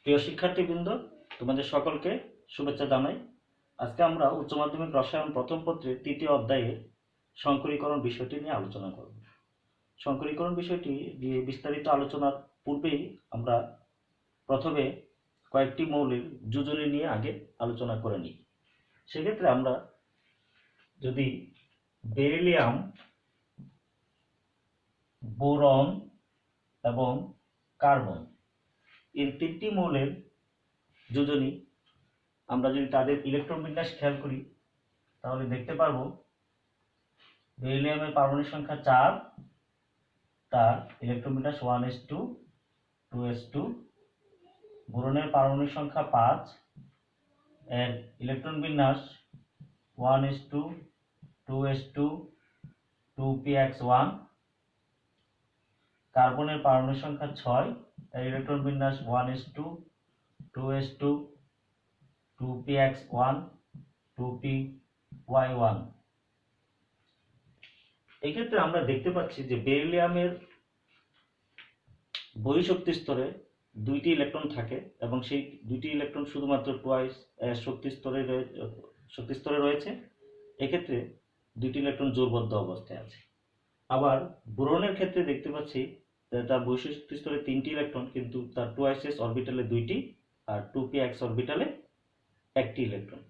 প্রিয় শিক্ষার্থীবৃন্দ, তোমাদের সকলকে শুভেচ্ছা জানাই। আজকে আমরা উচ্চ মাধ্যমিক রসায়ন প্রথম পত্রের তৃতীয় অধ্যায়ের সংকরীকরণ বিষয়টি নিয়ে আলোচনা করব। সংকরীকরণ বিষয়টি দিয়ে বিস্তারিত আলোচনার পূর্বেই আমরা প্রথমে কয়েকটি মৌলের যোজনী নিয়ে আগে আলোচনা করে নিই। সেক্ষেত্রে আমরা যদি বেরিলিয়াম, বোরন এবং কার্বন এই তিনটি মৌলের যোজনী আমরা যদি তাদের ইলেকট্রন বিন্যাস খেয়াল করি তাহলে দেখতে পারবো বেরিলিয়ামের পারমাণবিক সংখ্যা 4, তার ইলেকট্রন বিন্যাস 1s2 2s2। বোরনের পারমাণবিক সংখ্যা 5, এর ইলেকট্রন বিন্যাস 1s2 2s2 2px1। কার্বনের পারমাণবিক সংখ্যা 6, এর ইলেকট্রন বিন্যাস 1s2 2s2 2px1 2py1। এক্ষেত্রে আমরা দেখতে পাচ্ছি যে বেরিলিয়ামের বহিঃশক্তি স্তরে দুইটি ইলেকট্রন থাকে এবং সেই দুইটি ইলেকট্রন শুধুমাত্র টুয়াইস শক্তি স্তরে রয়েছে। এক্ষেত্রে দুইটি ইলেকট্রন জোড়বদ্ধ অবস্থায় আছে। আবার বোরনের ক্ষেত্রে দেখতে পাচ্ছি তার বহিঃশক্তি স্তরে 3টি ইলেকট্রন, কিন্তু তার 2s অরবিটালে 2টি আর 2px অরবিটালে 1টি ইলেকট্রন।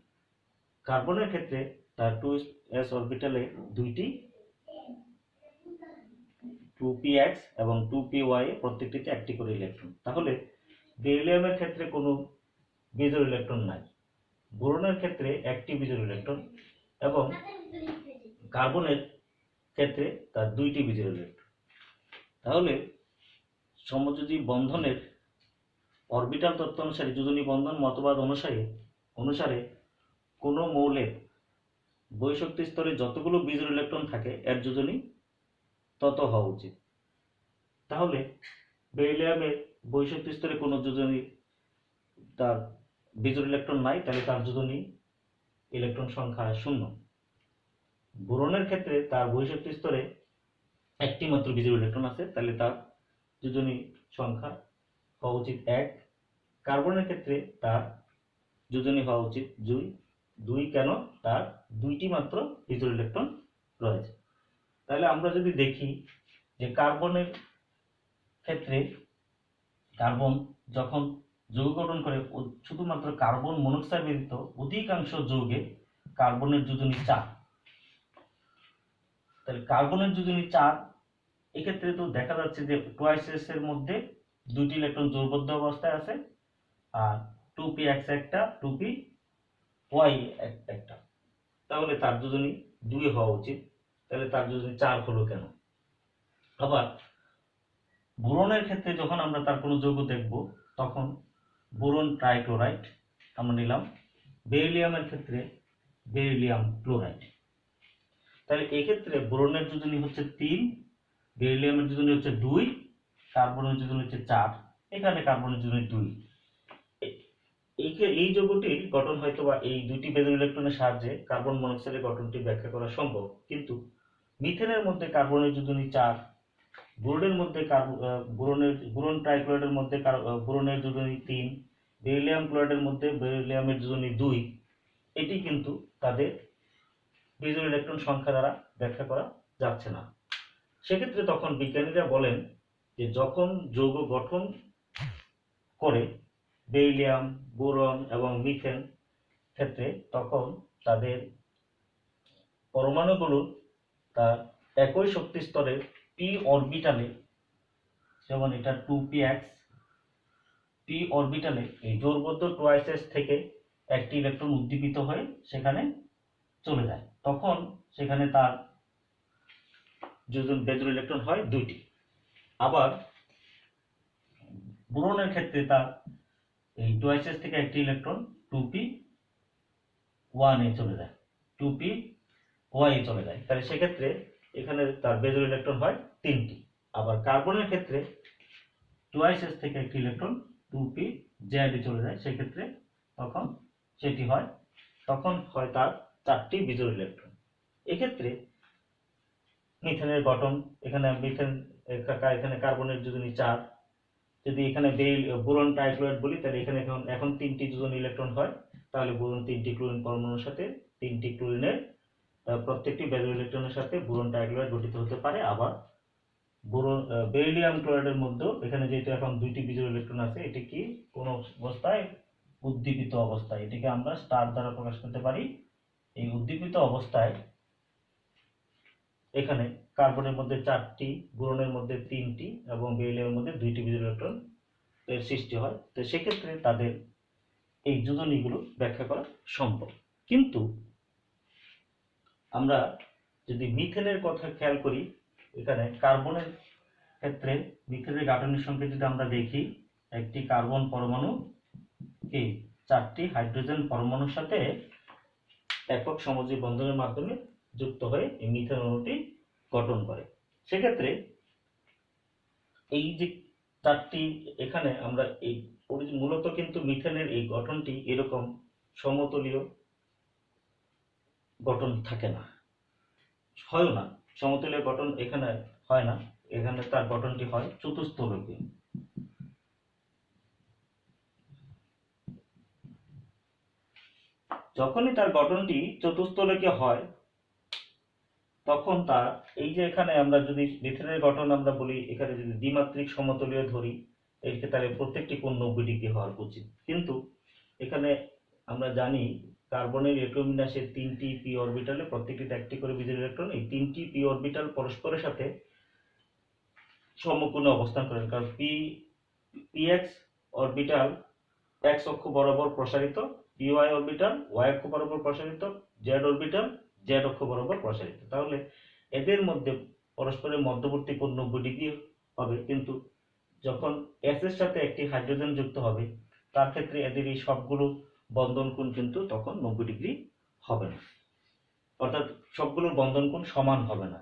কার্বনের ক্ষেত্রে তার 2s অরবিটালে 2টি, 2px এবং 2py প্রত্যেকটিতে 1টি করে ইলেকট্রন। তাহলে বেরিলিয়ামের ক্ষেত্রে কোনো বিজোড় ইলেকট্রন নাই, বোরনের ক্ষেত্রে 1টি বিজোড় ইলেকট্রন এবং কার্বনের ক্ষেত্রে তার 2টি বিজোড় ইলেকট্রন। তাহলে সমযোজী বন্ধনের অরবিটাল তত্ত্ব অনুসারে, যোজনী বন্ধন মতবাদ অনুসারে কোনো মৌলের বহিঃশক্তি স্তরে যতগুলো বিজোড় ইলেকট্রন থাকে এর যোজনী তত হওয়া উচিত। তাহলে বেরিলিয়ামের বহিঃশক্তি স্তরে কোনো যোজনী তার বিজোড় ইলেকট্রন নাই, তাহলে তার যোজনী ইলেকট্রন সংখ্যা 0। বোরনের ক্ষেত্রে তার বহিঃশক্তি স্তরে 1টি মাত্র বিজোড় ইলেকট্রন আছে, তাহলে তার যোজনী সংখ্যা হওয়া উচিত 1। কার্বনের ক্ষেত্রে তার যোজনী হওয়া উচিত 2। কেন? তার 2টি মাত্র বিজোড় ইলেকট্রন রয়েছে। তাহলে আমরা যদি দেখি যে কার্বনের ক্ষেত্রে, কার্বন যখন যৌগ গঠন করে শুধুমাত্র কার্বন মনোক্সাইড ব্যতীত অধিকাংশ যৌগে কার্বনের যোজনী 4। তাহলে কার্বনের যোজনী 4, এক্ষেত্রে তো দেখা যাচ্ছে যে টুয়াইস এর মধ্যে 2টি ইলেকট্রন জোড়বদ্ধ অবস্থায় আছে আর 2px একটা, 2py একটা, তাহলে তার যোজনী 2 হওয়া উচিত। তাহলে তার যোজনী 4 হলো কেন? আবার বোরনের ক্ষেত্রে যখন আমরা তার কোনো যৌগ দেখব তখন বোরন ট্রাইক্লোরাইড আমরা নিলাম, বেরিলিয়ামের ক্ষেত্রে বেরিলিয়াম ক্লোরাইড। তাহলে এক্ষেত্রে বোরনের যোজনী হচ্ছে 3, বেরিলিয়ামের যোজনী হচ্ছে 2, কার্বনের যোজনী হচ্ছে 4, এখানে কার্বনের যোজনী 2। এই যৌগটির গঠন হয়তো বা এই 2টি বেজোর ইলেকট্রনের সাহায্যে কার্বন মনোক্সাইডের গঠনটি ব্যাখ্যা করা সম্ভব, কিন্তু মিথেনের মধ্যে কার্বনের যোজনী 4, বোরনের মধ্যে বোরন ট্রাইক্লোরাইডের মধ্যে বোরনের যোজনী 3, বেরিলিয়াম ক্লোরাইডের মধ্যে বেরিলিয়ামের যোজনী 2, এটি কিন্তু তাদের বিজোড় ইলেকট্রন সংখ্যা দ্বারা ব্যাখ্যা করা যাচ্ছে না। সেক্ষেত্রে তখন বিজ্ঞানীরা বলেন যে যখন যৌগ গঠন করে বেরিলিয়াম, বোরন এবং মিথেন ক্ষেত্রে, তখন তাদের পরমাণুগুলো তার একই শক্তি স্তরের p অরবিটালে, যেমন এটা 2px, p অরবিটালে এই জোড়বদ্ধ টুয়াইস থেকে 1টি ইলেকট্রন উদ্দীপিত হয়ে সেখানে চলে যায়, তখন সেখানে তার যোজন বেজোড় ইলেকট্রন হয় 2টি। আবার বোরনের ক্ষেত্রে তার এই টুয়াইস থেকে 1টি ইলেকট্রন 2p1 এ চলে যায়, 2py এ চলে যায়, তাহলে সেক্ষেত্রে এখানে তার বেজোড় ইলেকট্রন হয় 3টি। আবার কার্বনের ক্ষেত্রে টুয়াইস থেকে 1টি ইলেকট্রন 2pz এ চলে যায়, সেক্ষেত্রে তখন হয় তার 4টি বিজোড় ইলেকট্রন। এক্ষেত্রে মিথেনের গঠন, এখানে কার্বনের যোজনী 4, যদি এখানে বোরন ট্রাইক্লোরাইড বলি, তাহলে এখানে এখন 3টি যোজন ইলেকট্রন হয়, তাহলে বোরন 3টি ক্লোরিন পরমাণুর সাথে 3টি ক্লোরিনের প্রত্যেকটি বেজো ইলেকট্রনের সাথে বোরন ট্রাইক্লোরাইড গঠিত হতে পারে। আবার বেরিলিয়াম ক্লোরাইডের মধ্যে এখানে যেহেতু এখন 2টি বিজোড় ইলেকট্রন আছে, এটি কি কোন অবস্থায়? উদ্দীপিত অবস্থায়। এটিকে আমরা স্টার দ্বারা প্রকাশ করতে পারি। এই উদ্দীপিত অবস্থায় এখানে কার্বনের মধ্যে 4টি, বোরনের মধ্যে 3টি এবং বেরিলিয়ামের মধ্যে 2টি বিজোড় ইলেকট্রন এর সৃষ্টি হয়। তো সেক্ষেত্রে তাদের এই যোজনীগুলো ব্যাখ্যা করা সম্ভব। কিন্তু আমরা যদি মিথেনের কথা খেয়াল করি, এখানে কার্বনের ক্ষেত্রে মিথেনের গাঠনিক সংকেত যদি আমরা দেখি, একটি কার্বন পরমাণু কি 4টি হাইড্রোজেন পরমাণুর সাথে একক সমযোজী বন্ধনের মাধ্যমে যুক্ত হয়ে এই মিথেন অণুটি গঠন করে। সেক্ষেত্রে এই যে 4টি এখানে আমরা এই মূলত কিন্তু মিথেনের এই গঠনটি এরকম সমতলীয় গঠন থাকে না, হয় না। সমতলীয় গঠন এখানে হয় না, এখানে তার গঠনটি হয় চতুস্তলকীয়। যখনই তার গঠনটি চতুস্তলকীয় হয়, তখন তার এই যে এখানে আমরা যদি মিথেনের গঠন আমরা বলি, এখানে যদি দ্বিমাত্রিক সমতলীয় ধরি, এর তাহলে প্রত্যেকটি কোণ 90 ডিগ্রি হওয়ার উচিত। কিন্তু এখানে আমরা জানি কার্বনের ইলেকট্রোবিন্যাসের 3টি পি অরবিটালে প্রত্যেকটিতে একটি করে বিজোড় ইলেকট্রন, এই 3টি পি অরবিটাল পরস্পরের সাথে সমকোণে অবস্থান করেন, কারণ পিএক্স অরবিটাল এক্স অক্ষ বরাবর প্রসারিত, পিওয়াই অরবিটাল ওয়াই অক্ষ বরাবর প্রসারিত, জেড অরবিটাল জেড অক্ষ বরাবর প্রসারিত। তাহলে এদের মধ্যে পরস্পরের মধ্যবর্তী কোণ 90 ডিগ্রি হবে। কিন্তু যখন এস এর সাথে একটি হাইড্রোজেন যুক্ত হবে, তার ক্ষেত্রে এদের এই সবগুলো বন্ধন কোণ কিন্তু তখন 90 ডিগ্রি হবে না, অর্থাৎ সবগুলোর বন্ধন কোণ সমান হবে না,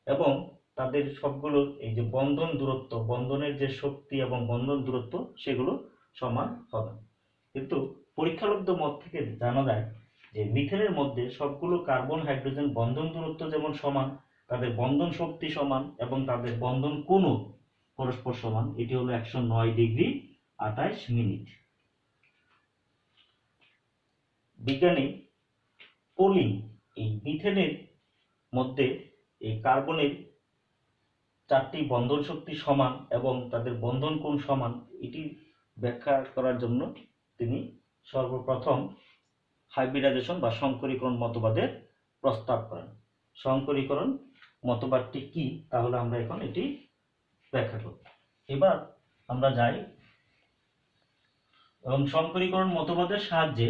এবং তাদের সবগুলোর এই যে বন্ধন দূরত্ব, বন্ধনের যে শক্তি এবং বন্ধন দূরত্ব, সেগুলো সমান হবে না। কিন্তু পরীক্ষালব্ধ মত থেকে জানা যায় যে মিথেনের মধ্যে সবগুলো কার্বন হাইড্রোজেন বন্ধন দূরত্ব যেমন সমান, তাদের বন্ধন শক্তি সমান এবং তাদের বন্ধন কোণও পরস্পর সমান। এটি হলো 109 ডিগ্রি 28 মিনিট। বিজ্ঞানী পোলিং এই মিথেনের মধ্যে এই কার্বনের 4টি বন্ধন শক্তি সমান এবং তাদের বন্ধন কোণ সমান, এটি ব্যাখ্যা করার জন্য তিনি সর্বপ্রথম হাইব্রিডাইজেশন বা সংকরীকরণ মতবাদের প্রস্তাব করেন। সংকরীকরণ মতবাদটি কি, তাহলে আমরা এখন এটি ব্যাখ্যা করব। এবার আমরা যাই এবং সংকরীকরণ মতবাদের সাহায্যে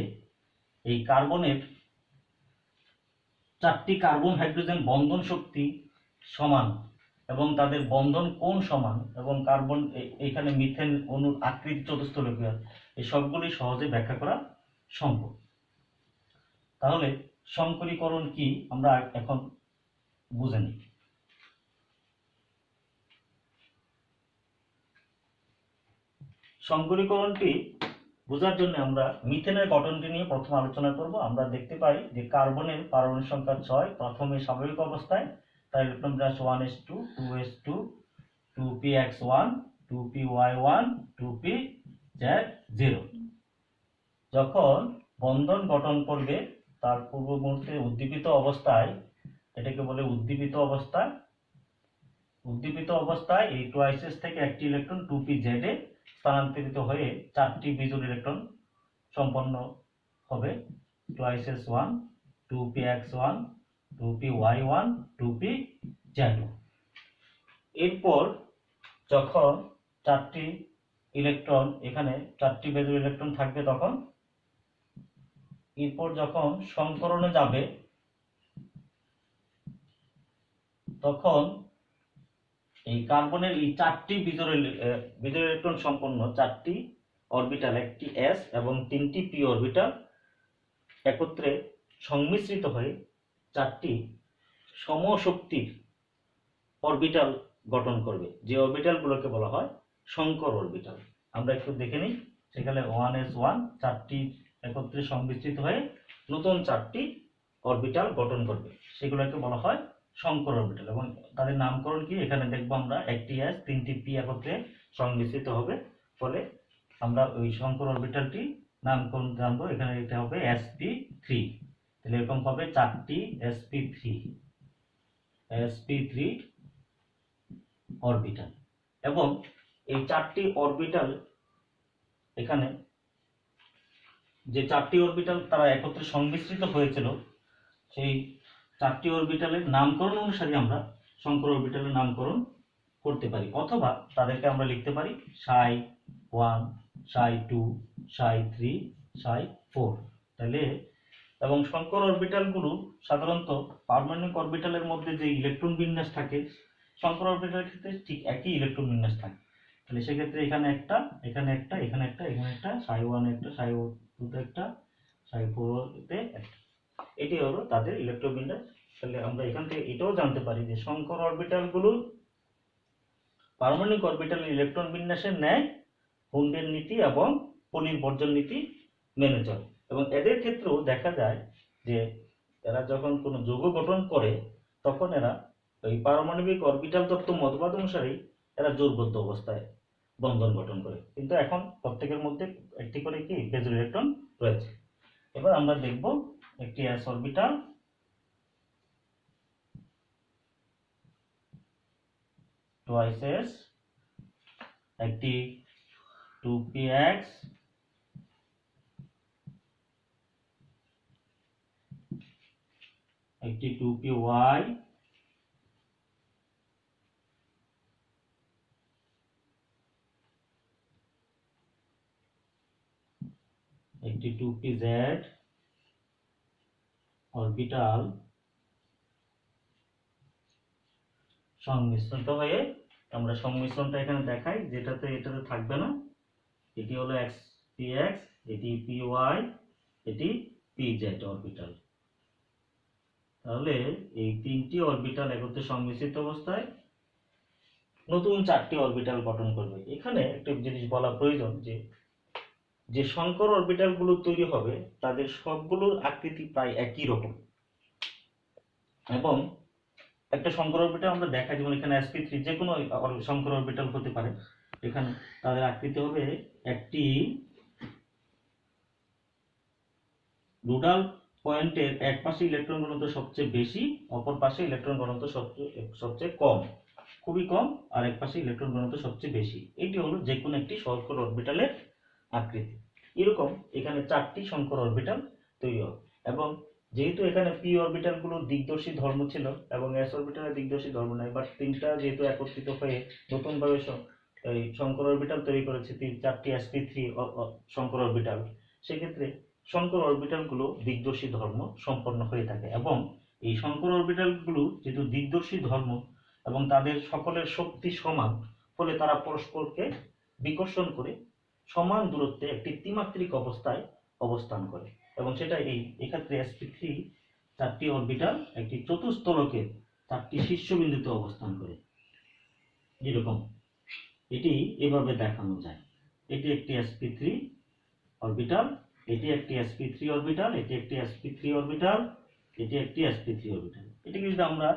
এই কার্বনের 4টি কার্বন হাইড্রোজেন বন্ধন শক্তি সমান এবং তাদের বন্ধন কোণ সমান এবং কার্বন এখানে মিথেন অণুর আকৃতি চতুস্তলকীয়, এই সবগুলি সহজে ব্যাখ্যা করা সম্ভব। তাহলে সংকরীকরণ কি আমরা এখন বুঝে নিই। সংকরীকরণটি বোঝার জন্য আমরা মিথেনের গঠনটি নিয়ে প্রথম আলোচনা করব। আমরা দেখতে পাই যে কার্বনের পারমাণবিক সংখ্যা 6, প্রথমে স্বাভাবিক অবস্থায়, তার ইলেকট্রন বিন্যাস 1s2 2s2 2px1 2py1 2pz0। যখন বন্ধন গঠন করবে তার পূর্ব মুহূর্তে উদ্দীপিত অবস্থায়, এটাকে বলে উদ্দীপিত অবস্থা। উদ্দীপিত অবস্থায় এই 2s থেকে একটি ইলেকট্রন 2pz এ স্থানান্তরিত হয়ে 4টি বিজোড় ইলেকট্রন সম্পন্ন হবে, 2s1 2px1 2py1 2pz। এরপর যখন 4টি ইলেকট্রন, এখানে 4টি বিজোড় ইলেকট্রন থাকবে, তখন এরপর যখন সংকরণে যাবে, তখন এই কার্বনের এই 4টি বিজোড় ইলেকট্রন সম্পন্ন 4টি অরবিটাল, একটি s এবং 3টি p অরবিটাল একত্রে সংমিশ্রিত হয়ে 4টি সমশক্তির অরবিটাল গঠন করবে, যে অরবিটালগুলোকে বলা হয় সংকর অরবিটাল। আমরা একটু দেখে নিই। সেখানে 1s1 4টি একত্রে সংমিশ্রিত হয়ে নতুন 4টি অরবিটাল গঠন করবে, সেগুলোকে বলা হয় সংকর অরবিটাল। এবং তাদের নামকরণ কি, এখানে দেখবো আমরা একটি s 3টি p একত্রে সংমিশ্রিত হবে, ফলে আমরা ওই শঙ্কর অরবিটালটি নামকরণ জানবো। এখানে এটা হবে sp3, তাহলে এরকম হবে 4টি sp3 অরবিটাল। এবং এই 4টি অরবিটাল, এখানে যে 4টি অরবিটাল তারা একত্রে সংমিশ্রিত হয়েছিল, সেই 4টি অরবিটালের নামকরণ অনুসারে আমরা শঙ্কর অরবিটালের নামকরণ করতে পারি, অথবা তাদেরকে আমরা লিখতে পারি ψ1, ψ2, ψ3, ψ4। তাহলে এবং শঙ্কর অরবিটালগুলো সাধারণত পারমাণবিক অরবিটালের মধ্যে যে ইলেকট্রন বিন্যাস থাকে, শঙ্কর অরবিটালের ক্ষেত্রে ঠিক একই ইলেকট্রন বিন্যাস থাকে। তাহলে সেক্ষেত্রে এখানে একটা, এখানে একটা, এখানে একটা, এখানে একটা, ψ1 একটা, ψ2 তে একটা, ψ4 তে একটা, এটি হলো তাদের ইলেকট্রন বিন্যাস। তাহলে আমরা এখান থেকে এটাও জানতে পারি যে শঙ্কর অরবিটালগুলো পারমাণবিক অরবিটালের ইলেকট্রন বিন্যাসের ন্যায় হুন্ডের নীতি এবং পলির বর্জন নীতি মেনে চলে। এবং এদের ক্ষেত্রেও দেখা যায় যে এরা যখন কোনো যৌগ গঠন করে, তখন এরা ওই পারমাণবিক অরবিটাল তত্ত্ব মতবাদ অনুসারেই এরা জোড়বদ্ধ অবস্থায় বন্ধন গঠন করে। কিন্তু এখন প্রত্যেকের মধ্যে একটি করে কি বেজোর ইলেকট্রন রয়েছে। এবার আমরা দেখব একটি s অরবিটাল, twice s, একটি 2px, একটি 2py, একটি 2pz অরবিটাল সংমিশ্রিত হয়ে, আমরা সংমিশ্রণটা এখানে দেখাই, যেটাতে এটাতে থাকবে না। এটি হলো xpx, এটি py, এটি pz অরবিটাল। তাহলে এই 3টি অরবিটাল একত্রে সংমিশ্রিত অবস্থায় নতুন 4টি অরবিটাল গঠন করবে। এখানে একটা জিনিস বলা প্রয়োজন যে যে শঙ্কর অরবিটালগুলো তৈরি হবে তাদের সবগুলোর আকৃতি প্রায় একই রকম। এবং একটা শঙ্কর অরবিটাল আমরা দেখাই, যেমন এখানে sp3, যে কোনো শঙ্কর অরবিটাল হতে পারে, এখানে তাদের আকৃতি হবে একটি রুডাল পয়েন্টের এক পাশে ইলেকট্রন ঘনত্ব সবচেয়ে বেশি, অপর পাশে ইলেকট্রন ঘনত্ব সবচেয়ে কম, খুবই কম, আর এক পাশে ইলেকট্রন ঘনত্ব সবচেয়ে বেশি। এটি হলো যে কোনো একটি শঙ্কর অরবিটালের আকৃতি। এরকম এখানে 4টি শঙ্কর অরবিটাল তৈরি হবে। এবং যেহেতু এখানে পি অরবিটালগুলোর দিকদর্শী ধর্ম ছিল এবং এস অরবিটালের দিকদর্শী ধর্ম নাই, বাট 3টা যেহেতু একত্রিত হয়ে নতুনভাবে এই শঙ্কর অরবিটাল তৈরি করেছে, 4টি sp3 শঙ্কর অরবিটাল, সেক্ষেত্রে শঙ্কর অরবিটালগুলো দিকদর্শী ধর্ম সম্পন্ন হয়ে থাকে। এবং এই শঙ্কর অরবিটালগুলো যেহেতু দিকদর্শী ধর্ম এবং তাদের সকলের শক্তি সমান, ফলে তারা পরস্পরকে বিকর্ষণ করে সমান দূরত্বে একটি ত্রিমাত্রিক অবস্থায় অবস্থান করে। এবং সেটা এক্ষেত্রে sp3 4টি অরবিটাল একটি চতুস্তলকের 4টি শীর্ষবিন্দুতে অবস্থান করে। যেরকম এটি এভাবে দেখানো যায়, এটি একটি sp3 অরবিটাল, এটি একটি sp3 অরবিটাল, এটি একটি sp3 অরবিটাল, এটি একটি sp3 অরবিটাল। এটিকে যদি আমরা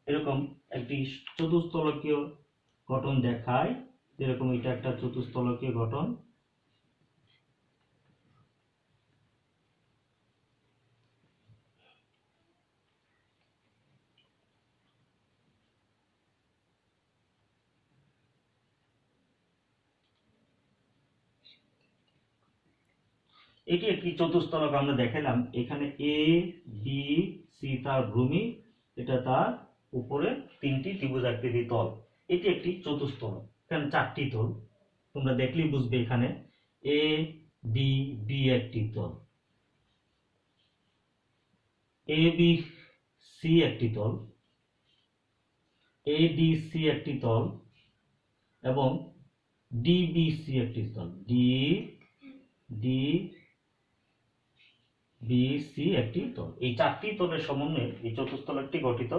এরকম একটি চতুস্তলকীয় গঠন দেখাই, যেরকম এটা একটা চতুস্তলকীয় গঠন, এটি একটি চতুস্তলক আমরা দেখালাম। এখানে এ বি সি তার ভূমি, এটা তার উপরে 3টি ত্রিভুজাকৃতি তল। এটি একটি চতুস্তলক, এখানে 4টি তল, তোমরা দেখলেই বুঝবে। এখানে এ ডি বি একটি তল, এ বি সি একটি তল, এ ডি সি একটি তল, এবং ডি বি সি একটি তল, ডি ডি বি সি একটি তল। এই 4টি তলের সমন্বয়ে এই চতুস্তলকটি গঠিত।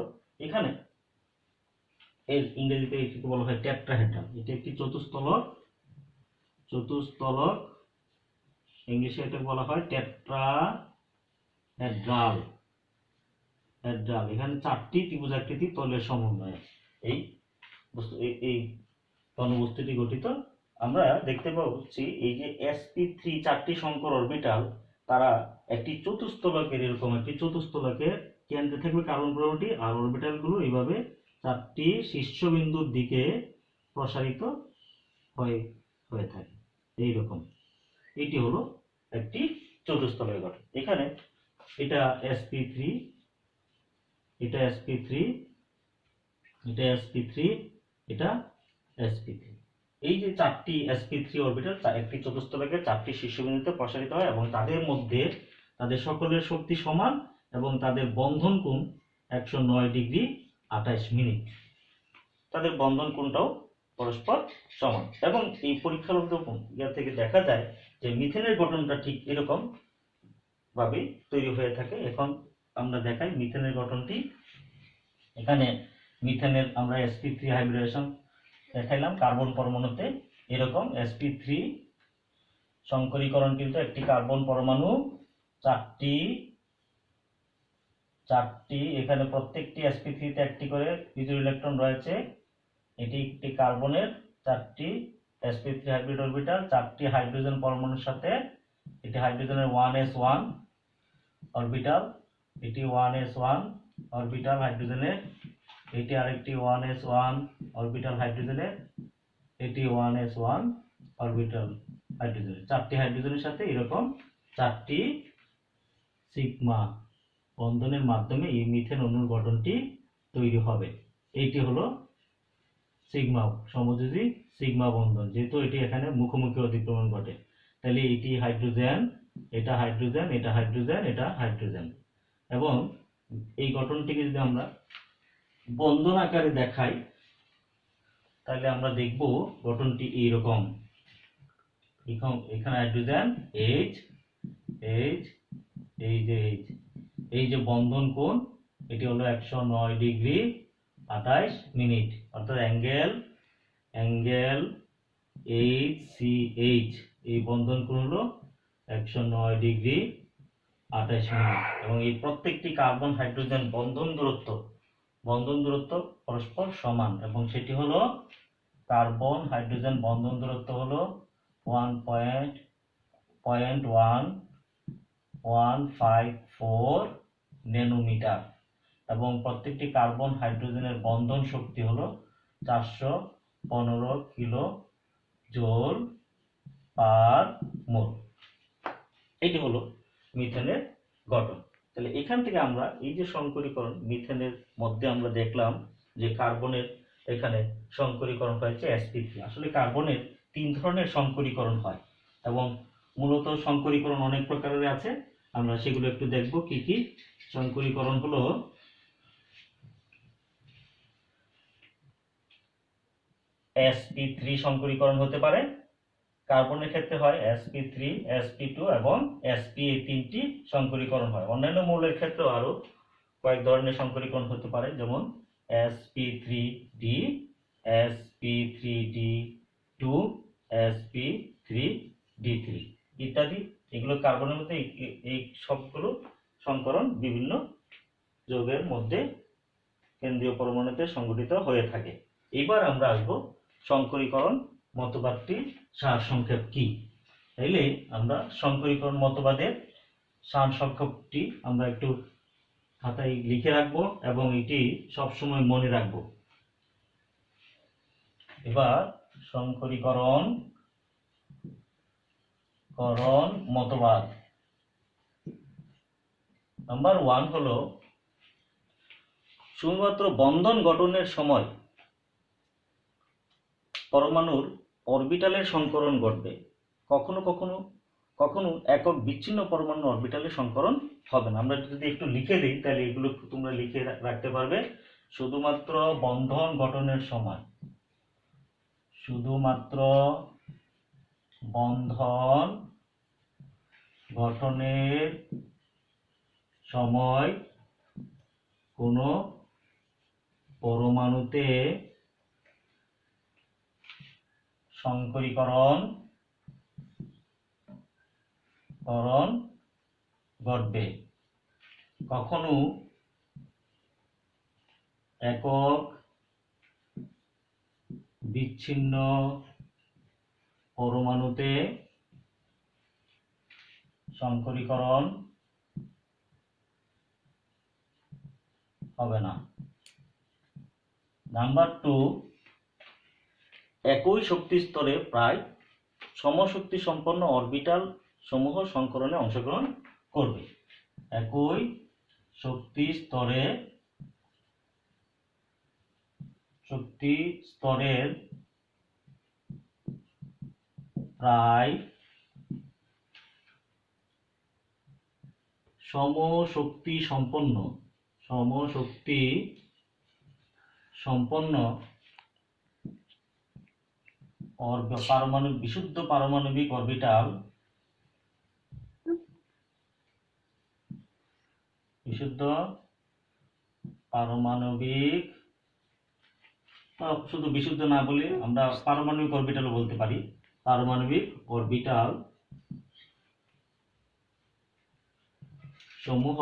এখানে এর ইংরেজিতে এটিকে বলা হয় টেট্রাহেড্রাল। এটি একটি চতুস্তলক, ইংলিশে এটা বলা হয় টেট্রাহেড্রাল। এখানে 4টি ত্রিভুজাকৃতি তলের সমন্বয়ে এই ঘনবস্তুটি গঠিত। আমরা দেখতে পাচ্ছি এই যে sp3 চারটি সংকর অরবিটাল, তারা একটি চতুস্তলকের, এরকম একটি চতুস্তলকের কেন্দ্রে থাকবে কার্বন পরমাণুটি, আর অরবিটাল গুলো এইভাবে চারটি শীর্ষবিন্দুর দিকে প্রসারিত হয়ে থাকে এইরকম। এটি হলো একটি চতুস্তলক গঠন। এখানে এটা sp3, এটা sp3, এটা sp3, এটা sp3। এই যে চারটি sp3 অরবিটাল একটি চতুস্তলকের চারটি শীর্ষবিন্দুতে প্রসারিত হয় এবং তাদের মধ্যে তাদের সকলের শক্তি সমান এবং তাদের বন্ধন কোণ 109 ডিগ্রি 28 মিনিট। তাদের বন্ধন কোণটাও পরস্পর সমান। এবং এই পরীক্ষালব্ধ থেকে দেখা যায় যে মিথেনের গঠনটা ঠিক এরকম ভাবে তৈরি হয়ে থাকে। এখন আমরা দেখাই মিথেনের গঠনটি। এখানে মিথেনের আমরা sp3 হাইব্রিডেশন দেখাইলাম কার্বন পরমাণুতে এরকম sp3 সংকরীকরণ, কিন্তু একটি কার্বন পরমাণু চারটি এখানে প্রত্যেকটি sp3 তে একটি করে বিজোড় ইলেকট্রন রয়েছে। এটি একটি কার্বনের চারটি sp3 হাইব্রিড অরবিটাল, চারটি হাইড্রোজেন পরমাণুর সাথে এটি হাইড্রোজেনের 1s1 অরবিটাল, এটি 1s1 অরবিটাল হাইড্রোজেনের, এটি আরেকটি 1s1 অরবিটাল হাইড্রোজেনের, এটি 1s1 অরবিটাল হাইড্রোজেনের। চারটি হাইড্রোজেনের সাথে এরকম চারটি সিগমা বন্ধনের মাধ্যমে এই মিথেন অণুর গঠনটি তৈরি হবে। এইটি হলো সিগমা সমযোজী সিগমা বন্ধন। যেহেতু এটি এখানে মুখোমুখি অতিক্রমণ ঘটে, তাহলে এটি হাইড্রোজেন, এটা হাইড্রোজেন, এটা হাইড্রোজেন, এটা হাইড্রোজেন। এবং এই গঠনটিকে যদি আমরা বন্ধন আকারে দেখাই তাহলে আমরা দেখব গঠনটি এইরকম। এখানে হাইড্রোজেন H, এই যে বন্ধন কোণ এটি হলো 109 ডিগ্রি 28 মিনিট, অর্থাৎ অ্যাঙ্গেল HCH, এই বন্ধন কোণ হলো 109 ডিগ্রি 28 মিনিট। এবং এই প্রত্যেকটি কার্বন হাইড্রোজেন বন্ধন দূরত্ব পরস্পর সমান, এবং সেটি হলো কার্বন হাইড্রোজেন বন্ধন দূরত্ব হলো 1.1154 ন্যানোমিটার, এবং প্রত্যেকটি কার্বন হাইড্রোজেনের বন্ধন শক্তি হলো 415 কিলো জোল পার মোল। এটি হলো মিথেনের গঠন। তাহলে এখান থেকে আমরা এই যে সংকরীকরণ মিথেনের মধ্যে আমরা দেখলাম যে কার্বনের এখানে সংকরীকরণ হয়েছে sp3। আসলে কার্বনের 3 ধরনের সংকরীকরণ হয় এবং মূলত সংকরীকরণ অনেক প্রকারের আছে। আমরা সেগুলো একটু দেখব কি কি সংকরীকরণ হলো। sp3 সংকরীকরণ হতে পারে, কার্বনের ক্ষেত্রে হয় sp3, sp2 এবং sp, এই তিনটি সংকরীকরণ হয়। অন্যান্য মৌলের ক্ষেত্রেও আরো কয়েক ধরনের সংকরীকরণ হতে পারে, যেমন sp3d, sp3d2, sp3d3 ইত্যাদি। এগুলো কার্বনের মধ্যে এই সবগুলো সংকরণ বিভিন্ন যৌগের মধ্যে কেন্দ্রীয় পরমাণুতে সংঘটিত হয়ে থাকে। এবার আমরা আসবো সংকরীকরণ মতবাদটি সারসংক্ষেপ কি। তাইলে আমরা সংকরীকরণ মতবাদের সারসংক্ষেপটি আমরা একটু খাতায় লিখে রাখবো এবং এটি সবসময় মনে রাখবো। এবার সংকরীকরণ মতবাদ নাম্বার 1 হলো শুধুমাত্র বন্ধন গঠনের সময় পরমাণুর অরবিটালের সংকরণ ঘটবে, কখনো একক বিচ্ছিন্ন পরমাণু অরবিটালের সংকরণ হবে না। আমরা যদি একটু লিখে দিই তাহলে এগুলো তোমরা লিখে রাখতে পারবে। শুধুমাত্র বন্ধন গঠনের সময়, শুধুমাত্র বন্ধন গঠনের সময় কোনো পরমাণুতে সংকরীকরণ ঘটবে, কখনো একক বিচ্ছিন্ন পরমাণুতে সংকরীকরণ হবে না। নাম্বার 2, একই শক্তি স্তরে প্রায় সমশক্তি সম্পন্ন অরবিটাল সমূহ সংকরণে অংশগ্রহণ করবে। একই শক্তি স্তরের প্রায় সমশক্তি সম্পন্ন বিশুদ্ধ পারমাণবিক অরবিটাল শুধু বিশুদ্ধ না বলে আমরা পারমাণবিক অরবিটালও বলতে পারি। পারমাণবিক অরবিটাল সমূহ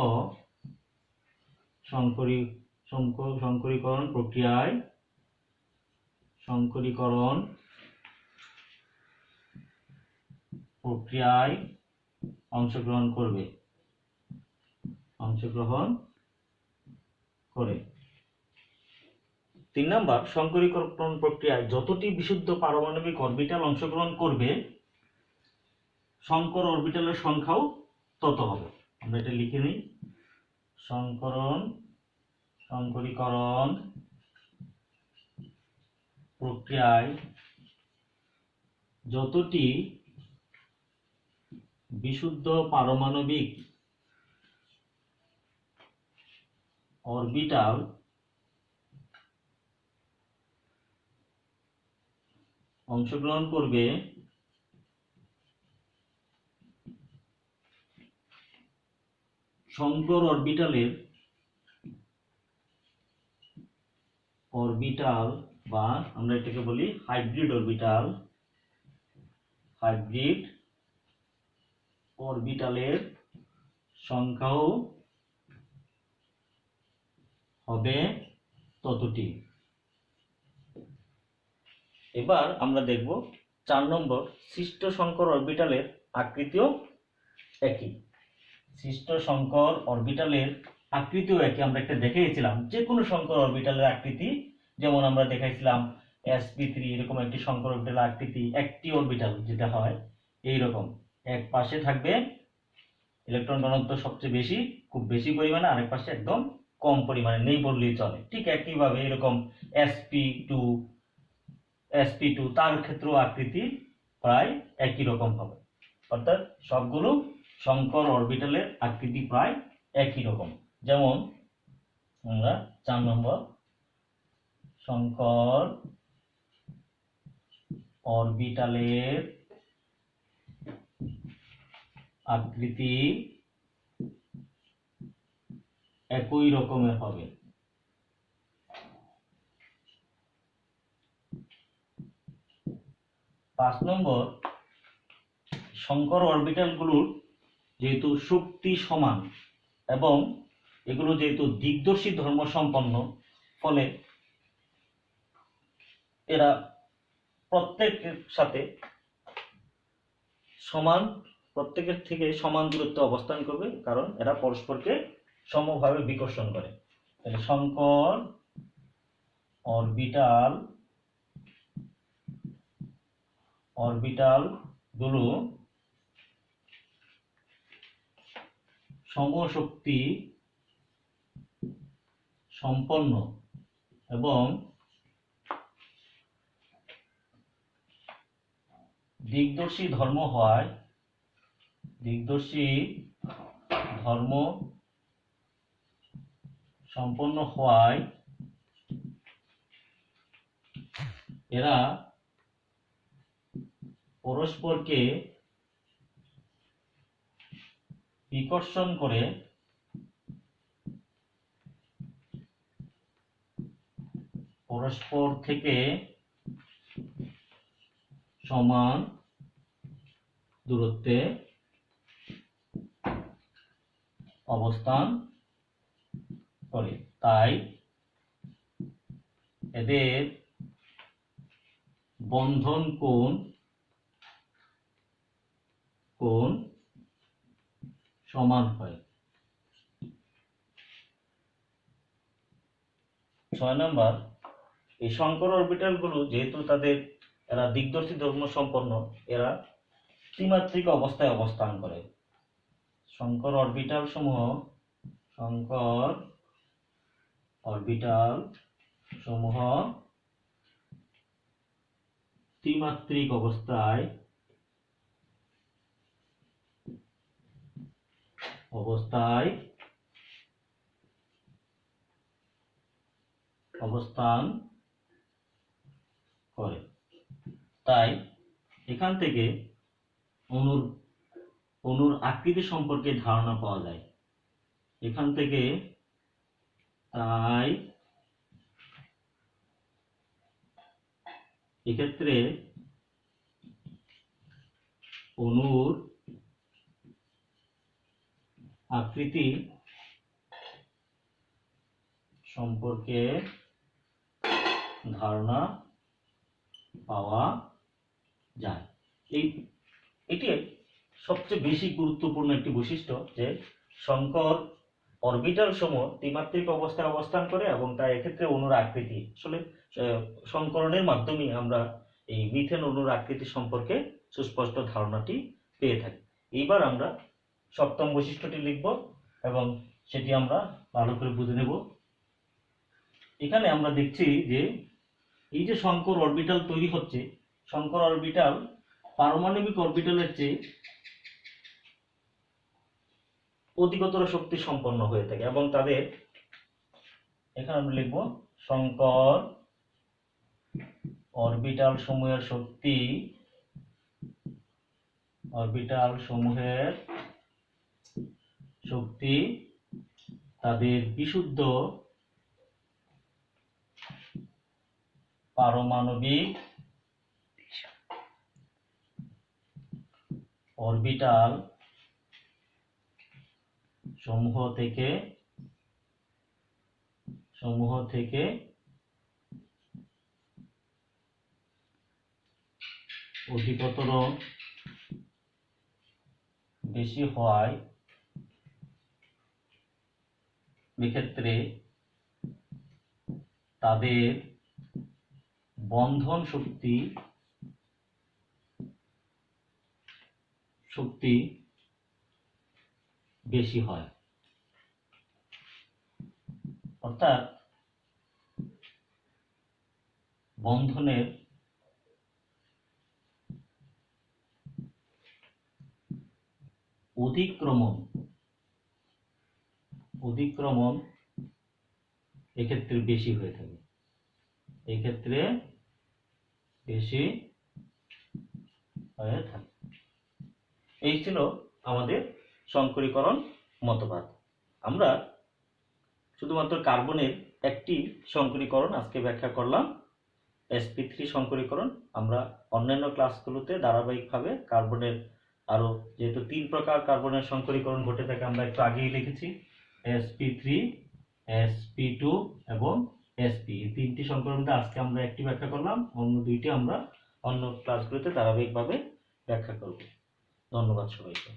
সংকরীকরণ প্রক্রিয়ায় অংশগ্রহণ করে। 3 নাম্বার, সংকরীকরণ প্রক্রিয়ায় যতটি বিশুদ্ধ পারমাণবিক অরবিটাল অংশগ্রহণ করবে সংকর অরবিটালের সংখ্যাও তত হবে। আমরা এটা লিখে নিই। সংকরীকরণ প্রক্রিয়ায় যতটি বিশুদ্ধ পারমাণবিক অরবিটাল অংশগ্রহণ করবে সংকর অরবিটাল বা আমরা এটাকে বলি হাইব্রিড অরবিটালের সংখ্যাও হবে ততটি। এবার আমরা দেখব 4 নম্বর, সৃষ্ট সংকর অরবিটালের আকৃতিও একই। আমরা একটা দেখিয়েছিলাম যে কোনো সংকর অরবিটালের আকৃতি, যেমন আমরা দেখাইছিলাম sp3 এরকম একটি সংকর অরবিটালের আকৃতি, একটি অরবিটাল যেটা হয় এইরকম, এক পাশে থাকবে ইলেকট্রন ঘনত্ব সবচেয়ে বেশি, খুব বেশি পরিমাণে, আরেক পাশে একদম কম পরিমাণে, নেই বললেই চলে। ঠিক একইভাবে এরকম sp2 তার ক্ষেত্রেও আকৃতি প্রায় একই রকম হবে। অর্থাৎ সবগুলো সংকর অরবিটালের আকৃতি প্রায় একই রকম। যেমন আমরা 4 নম্বর, সংকর অরবিটালের আকৃতি একই রকমের হবে। 5 নম্বর, সংকর অরবিটালগুলোর যেহেতু শক্তি সমান এবং এগুলো যেহেতু দিকদর্শী ধর্ম সম্পন্ন, ফলে এরা প্রত্যেকের থেকে সমান দূরত্বে অবস্থান করবে, কারণ এরা পরস্পরকে সমভাবে বিকর্ষণ করে। তাহলে সংকর অরবিটাল গুলো সমশক্তি সম্পন্ন এবং দিকদর্শী ধর্ম সম্পন্ন হওয়ায় এরা পরস্পরকে বিকর্ষণ করে পরস্পর থেকে সমান দূরত্বে অবস্থান করে। তাই এদের বন্ধন কোণ কোণ সমান হয়। 6 নাম্বার, এই শঙ্কর অরবিটাল গুলো যেহেতু এরা দিকদর্শী ধর্ম সম্পন্ন, এরা ত্রিমাত্রিক অবস্থায় অবস্থান করে। শঙ্কর অরবিটাল সমূহ ত্রিমাত্রিক অবস্থায় অবস্থান করে। তাই এখান থেকে অণুর আকৃতি সম্পর্কে ধারণা পাওয়া যায়। এক্ষেত্রে অণুর আকৃতি সম্পর্কে ধারণা পাওয়া যায়। এটি সবচেয়ে বেশি গুরুত্বপূর্ণ একটি বৈশিষ্ট্য যে শঙ্কর অরবিটাল সমূহ ত্রিমাত্রিক অবস্থায় অবস্থান করে এবং তাই এক্ষেত্রে অণুর আকৃতি আসলে সংকরণের মাধ্যমে আমরা এই মিথেন অণুর আকৃতি সম্পর্কে সুস্পষ্ট ধারণাটি পেয়ে থাকি। এইবার আমরা সপ্তম বৈশিষ্ট্যটি লিখব এবং সেটি আমরা ভালো করে বুঝে নেব। এখানে আমরা দেখছি যে এই যে শঙ্কর অরবিটাল তৈরি হচ্ছে, শঙ্কর অরবিটাল পারমাণবিক অরবিটালের চেয়ে অধিকতর শক্তি সম্পন্ন হয়ে থাকে এবং তাদের এখানে আমরা লিখব শঙ্কর অরবিটাল সমূহের শক্তি তাদের বিশুদ্ধ পারমাণবিক অরবিটাল সমূহ থেকে অধিকতর বেশি হওয়ায় এক্ষেত্রে তাদের বন্ধন শক্তি বেশি হয়। অর্থাৎ বন্ধনের অধিক্রমণ এক্ষেত্রে বেশি হয়ে থাকে। এই ছিল আমাদের শঙ্করীকরণ মতবাদ। আমরা শুধুমাত্র কার্বনের একটি শঙ্করীকরণ আজকে ব্যাখ্যা করলাম, sp3 শঙ্করীকরণ। আমরা অন্যান্য ক্লাসগুলোতে ধারাবাহিকভাবে কার্বনের আরো যেহেতু 3 প্রকার কার্বনের শঙ্করীকরণ ঘটে থাকে আমরা একটু আগেই লিখেছি, sp3, sp2 এবং sp। এই 3টি শঙ্করণকে আজকে আমরা একটি ব্যাখ্যা করলাম, অন্য 2টি আমরা অন্য ক্লাসগুলোতে ধারাবাহিকভাবে ব্যাখ্যা করব। ধন্যবাদ সবাইকে।